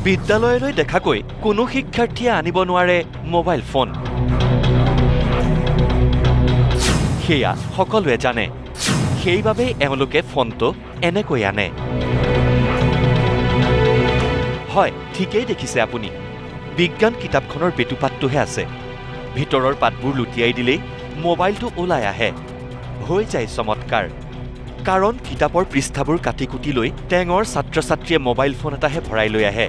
বিদ্যালয়লৈ দেখাকৈ কোনো শিক্ষাৰ্থীয়ে আনিব নোৱাৰে মোবাইল ফোন। সেয়া সকলোৱে জানে, সেইবাবে এওঁলোকে ফোনটো এনেকৈ আনে। হয়, ঠিকেই দেখিছে আপুনি, বিজ্ঞান কিতাপখনৰ বেটুপাতটোহে আছে। ভিতৰৰ পাতবোৰ লুটিয়াই দিলেই মোবাইলটো ওলাই আহে। হৈ যায় চমৎকাৰ। কাৰণ কিতাপৰ পৃষ্ঠাবোৰ কাটি কুটি লৈ টেঙৰ ছাত্ৰ ছাত্ৰীয়ে মোবাইল ফোন এটাহে ভৰাই লৈ আহে।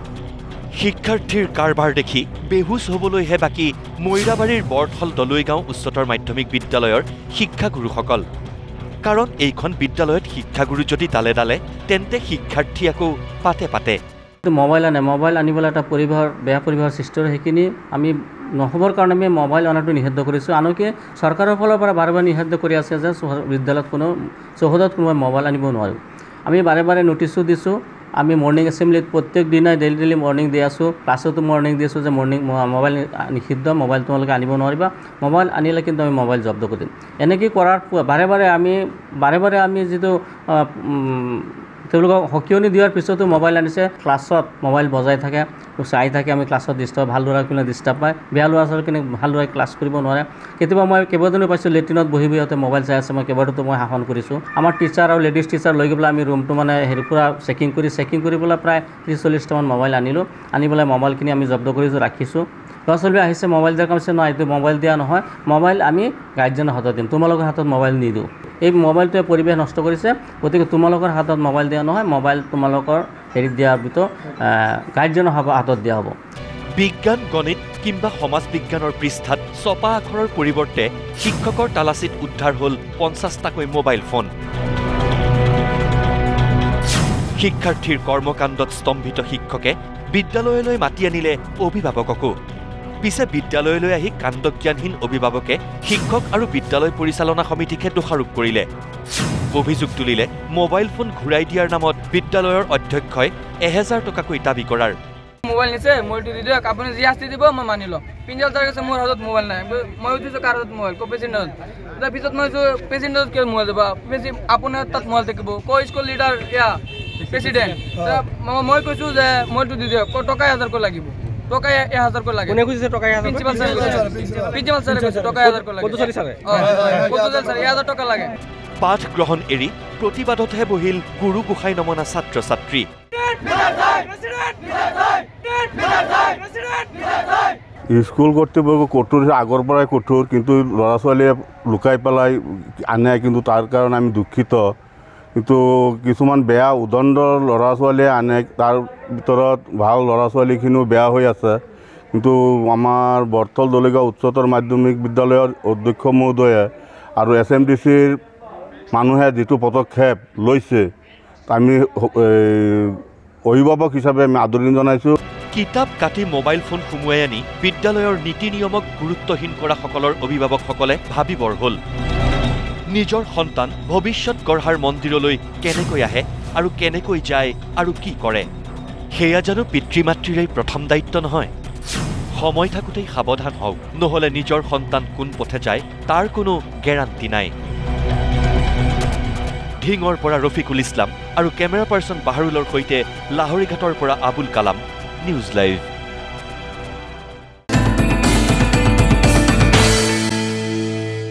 শিক্ষাৰ্থীৰ কাৰবাৰ দেখি বেহুচ হ'বলৈহে বাকী মৈৰাবাৰীৰ বৰথল দলৈগাঁও উচ্চতৰ মাধ্যমিক বিদ্যালয়ৰ শিক্ষাগুৰুসকল। কাৰণ এইখন বিদ্যালয়ত শিক্ষাগুৰু যদি দালে দালে তেন্তে শিক্ষাৰ্থী আকৌ পাতে পাতে। মোবাইল আনিবলৈ এটা বেয়া পৰিৱেশৰ সৃষ্টি হয়। সেইখিনি আমি নহ'বৰ কাৰণে আমি মোবাইল অনাটো নিষিদ্ধ কৰিছোঁ। আনকি চৰকাৰৰ ফালৰ পৰা বাৰে বাৰে নিষিদ্ধ কৰি আছে যে বিদ্যালয়ত কোনো চৌহদত কোনোবাই মোবাইল আনিব নোৱাৰোঁ। আমি বাৰে বাৰে নটিছো দিছোঁ। আমি মৰ্ণিং এছেম্বলিত প্ৰত্যেক দিনাই ডেইলি মৰ্ণিং দি আছোঁ। ক্লাছতো মৰ্ণিং দি আছোঁ যে মোবাইল নিষিদ্ধ, মোবাইল তোমালোকে আনিব নোৱাৰিবা। মোবাইল আনিলে কিন্তু আমি মোবাইল জব্দ কৰিম। এনেকৈ কৰাৰ বাৰে বাৰে আমি যিটো তেওঁলোকক সকিয়নি দিয়াৰ পিছতো মোবাইল আনিছে। ক্লাছত মোবাইল বজাই থাকে, চাই থাকে। আমি ক্লাছত ডিষ্টাৰ্ব, ভাল ল'ৰাখিনিয়ে ডিষ্টাৰ্ব পায়, বেয়া ল'ৰা ছোৱালীখিনি ভালদৰে ক্লাছ কৰিব নোৱাৰে। কেতিয়াবা মই কেইবাজনো পাইছোঁ লেট্ৰিনত বহি সিহঁতে মোবাইল চাই আছে। মই কেইবাটাতো মই শাসন কৰিছোঁ। আমাৰ টিচাৰ আৰু লেডিজ টিচাৰ লৈ গৈ পেলাই আমি ৰুমটো মানে পূৰা চেকিং কৰি পেলাই প্ৰায় 30-40টামান মোবাইল আনিলোঁ। আনি পেলাই মোবাইলখিনি আমি জব্দ কৰিছোঁ, ৰাখিছোঁ। ল'ৰা ছোৱালী আহিছে মোবাইল দিয়াৰ কামছে নহয়, এইটো মোবাইল দিয়া নহয়, মোবাইল আমি গাৰ্জেনৰ হাতত দিম, তোমালোকৰ হাতত মোবাইল নিদিওঁ। এই মোবাইলটোৱে পৰিৱেশ নষ্ট কৰিছে। গতিকে তোমালোকৰ হাতত মোবাইল দিয়া নহয়, মোবাইল তোমালোকৰ দিয়াৰ ভিতৰত গাৰ্জেনৰ হাতত দিয়া হ'ব। বিজ্ঞান, গণিত কিংবা সমাজ বিজ্ঞানৰ পৃষ্ঠাত ছপা আখৰৰ পৰিৱৰ্তে শিক্ষকৰ তালাচীত উদ্ধাৰ হ'ল 50টাকৈ মোবাইল ফোন। শিক্ষাৰ্থীৰ কৰ্মকাণ্ডত স্তম্ভিত শিক্ষকে বিদ্যালয়লৈ মাতি আনিলে অভিভাৱককো। পিছে বিদ্যালয়লৈ আহি কাণ্ডজ্ঞানহীন অভিভাৱকে শিক্ষক আৰু বিদ্যালয় পৰিচালনা সমিতিকে দোষাৰোপ কৰিলে। অভিযোগ তুলিলে মোবাইল ফোন ঘূৰাই দিয়াৰ নামত বিদ্যালয়ৰ অধ্যক্ষই 1000 টকাকৈ দাবী কৰাৰ। মোবাইল নিছে, মোবাইলটো দি দিয়ক, আপুনি যি শাস্তি দিব মই মানি লওঁ। প্ৰিঞ্চিপাল ছাৰে কৈছে মোৰ হাতত মোবাইল নাই। মই সুধিছোঁ কাৰ হাতত মোবাইল, পেচেণ্টৰ। তাৰপিছত মই কৈছোঁ পেচেণ্টত কিয় মোবাইল দিব, আপোনাৰ তাত মোবাইল থাকিব, স্কুল লিডাৰ প্ৰেচিডেণ্ট। মই কৈছোঁ যে মোবাইলটো দি দিয়ক, টকা 1000 লাগিব। টকা 1000 লাগে। কোনে কৈছে টকা 1000? প্ৰিন্সিপাল ছাৰে কৈছে টকা 1000 লাগে। কত ছাৰে 1000 টকা লাগে। পাঠ গ্ৰহণ এৰি প্ৰতিবাদতহে বহিল গুৰু গোসাঁই নমনা ছাত্ৰ ছাত্ৰী। স্কুল কৰ্তৃপক্ষ কঠোৰ, আগৰ পৰাই কঠোৰ, কিন্তু ল'ৰা ছোৱালীয়ে লুকাই পেলাই আনে, কিন্তু তাৰ কাৰণে আমি দুখিত। কিন্তু কিছুমান বেয়া উদণ্ড ল'ৰা ছোৱালীয়ে আনে, তাৰ ভিতৰত ভাল ল'ৰা ছোৱালীখিনিও বেয়া হৈ আছে। কিন্তু আমাৰ বৰথল দলৈগাঁও উচ্চতৰ মাধ্যমিক বিদ্যালয়ৰ অধ্যক্ষ মহোদয়ে আৰু SMDCৰ মানুহে যিটো পদক্ষেপ লৈছে, আমি অভিভাৱক হিচাপে আমি আদৰণি জনাইছোঁ। কিতাপ কাটি মোবাইল ফোন সুমুৱাই আনি বিদ্যালয়ৰ নীতি নিয়মক গুৰুত্বহীন কৰা সকলৰ অভিভাৱকসকলে ভাবিবৰ হ'ল, নিজৰ সন্তান ভৱিষ্যত গঢ়াৰ মন্দিৰলৈ কেনেকৈ আহে আৰু কেনেকৈ যায় আৰু কি কৰে। সেয়া জানো পিতৃ মাতৃৰেই প্ৰথম দায়িত্ব নহয়? সময় থাকোঁতেই সাৱধান হওক, নহ'লে নিজৰ সন্তান কোন পথে যায় তাৰ কোনো গেৰাণ্টি নাই। ঢিঙৰ পৰা ৰফিকুল ইছলাম আৰু কেমেৰা পাৰ্চন বাহাৰুলৰ সৈতে লাহৰীঘাটৰ পৰা আবুল কালাম, নিউজ লাইভ।